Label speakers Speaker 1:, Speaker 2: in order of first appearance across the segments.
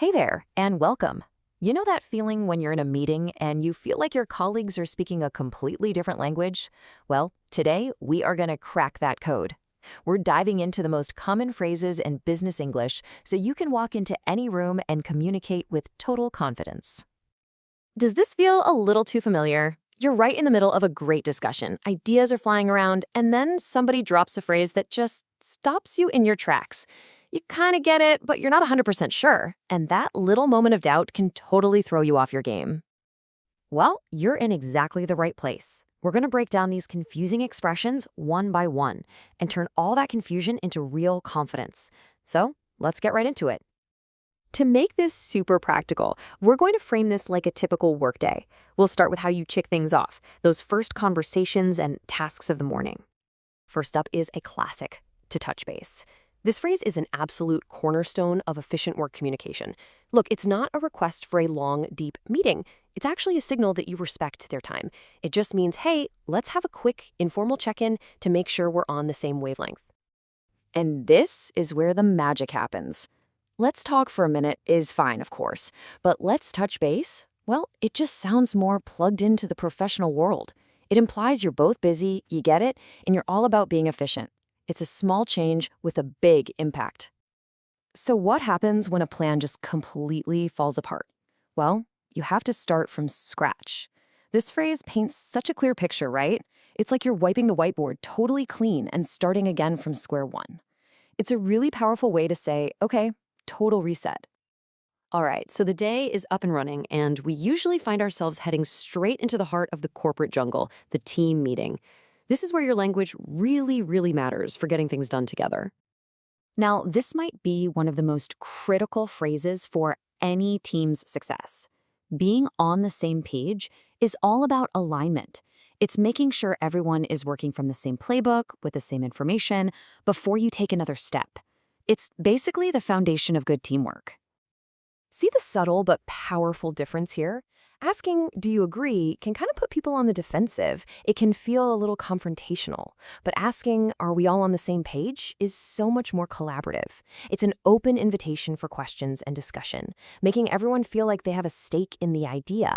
Speaker 1: Hey there, and welcome. You know that feeling when you're in a meeting and you feel like your colleagues are speaking a completely different language? Well, today we are going to crack that code. We're diving into the most common phrases in business English so you can walk into any room and communicate with total confidence.
Speaker 2: Does this feel a little too familiar? You're right in the middle of a great discussion. Ideas are flying around, and then somebody drops a phrase that just stops you in your tracks. You kind of get it, but you're not 100% sure. And that little moment of doubt can totally throw you off your game.
Speaker 1: Well, you're in exactly the right place. We're going to break down these confusing expressions one by one and turn all that confusion into real confidence. So, let's get right into it.
Speaker 2: To make this super practical, we're going to frame this like a typical workday. We'll start with how you check things off, those first conversations and tasks of the morning.
Speaker 1: First up is a classic, to touch base.
Speaker 2: This phrase is an absolute cornerstone of efficient work communication. Look, it's not a request for a long, deep meeting. It's actually a signal that you respect their time. It just means, hey, let's have a quick, informal check-in to make sure we're on the same wavelength.
Speaker 1: And this is where the magic happens. Let's talk for a minute is fine, of course, but let's touch base? Well, it just sounds more plugged into the professional world. It implies you're both busy, you get it, and you're all about being efficient. It's a small change with a big impact. So what happens when a plan just completely falls apart? Well, you have to start from scratch. This phrase paints such a clear picture, right? It's like you're wiping the whiteboard totally clean and starting again from square one. It's a really powerful way to say, okay, total reset. All right, so the day is up and running, and we usually find ourselves heading straight into the heart of the corporate jungle, the team meeting. This is where your language really matters for getting things done together. Now, this might be one of the most critical phrases for any team's success. Being on the same page is all about alignment. It's making sure everyone is working from the same playbook with the same information before you take another step. It's basically the foundation of good teamwork. See the subtle but powerful difference here? Asking, do you agree, can kind of put people on the defensive. It can feel a little confrontational. But asking, are we all on the same page, is so much more collaborative. It's an open invitation for questions and discussion, making everyone feel like they have a stake in the idea.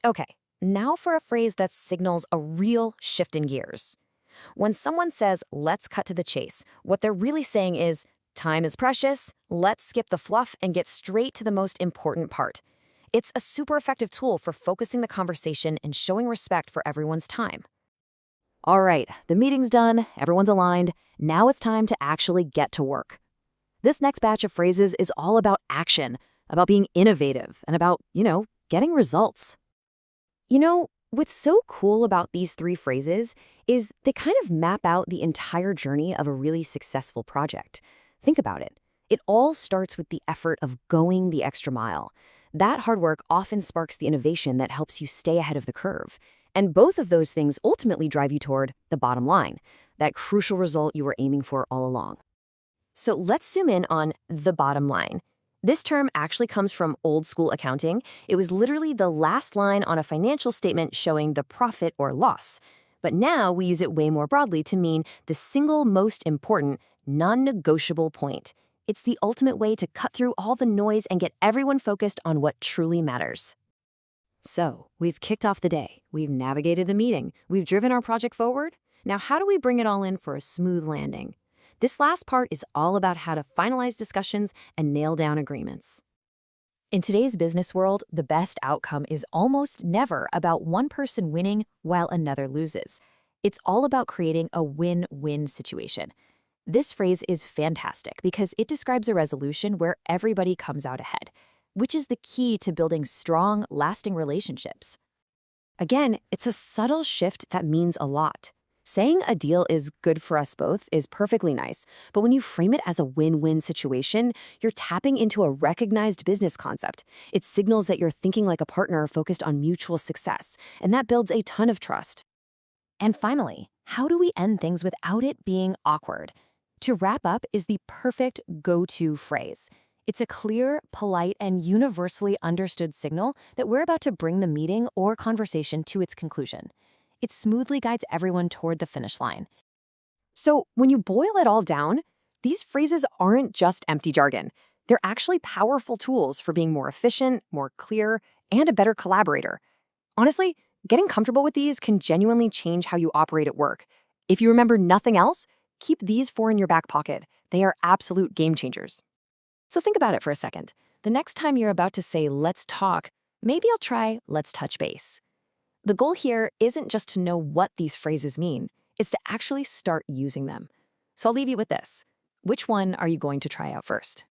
Speaker 1: Okay, now for a phrase that signals a real shift in gears. When someone says, let's cut to the chase, what they're really saying is, time is precious, let's skip the fluff and get straight to the most important part. It's a super effective tool for focusing the conversation and showing respect for everyone's time. All right, the meeting's done, everyone's aligned. Now it's time to actually get to work. This next batch of phrases is all about action, about being innovative, and about, getting results. What's so cool about these three phrases is they kind of map out the entire journey of a really successful project. Think about it. It all starts with the effort of going the extra mile. That hard work often sparks the innovation that helps you stay ahead of the curve. And both of those things ultimately drive you toward the bottom line, that crucial result you were aiming for all along. So let's zoom in on the bottom line. This term actually comes from old school accounting. It was literally the last line on a financial statement showing the profit or loss. But now we use it way more broadly to mean the single most important, non-negotiable point. It's the ultimate way to cut through all the noise and get everyone focused on what truly matters. So, we've kicked off the day. We've navigated the meeting. We've driven our project forward. Now, how do we bring it all in for a smooth landing? This last part is all about how to finalize discussions and nail down agreements. In today's business world, the best outcome is almost never about one person winning while another loses. It's all about creating a win-win situation. This phrase is fantastic because it describes a resolution where everybody comes out ahead, which is the key to building strong, lasting relationships. Again, it's a subtle shift that means a lot. Saying a deal is good for us both is perfectly nice, but when you frame it as a win-win situation, you're tapping into a recognized business concept. It signals that you're thinking like a partner focused on mutual success, and that builds a ton of trust. And finally, how do we end things without it being awkward? To wrap up is the perfect go-to phrase. It's a clear, polite, and universally understood signal that we're about to bring the meeting or conversation to its conclusion. It smoothly guides everyone toward the finish line. So when you boil it all down, these phrases aren't just empty jargon.
Speaker 2: They're actually powerful tools for being more efficient, more clear, and a better collaborator. Honestly, getting comfortable with these can genuinely change how you operate at work. If you remember nothing else, keep these four in your back pocket. They are absolute game changers.
Speaker 1: So think about it for a second. The next time you're about to say, let's talk, maybe I'll try, let's touch base. The goal here isn't just to know what these phrases mean, it's to actually start using them. So I'll leave you with this. Which one are you going to try out first?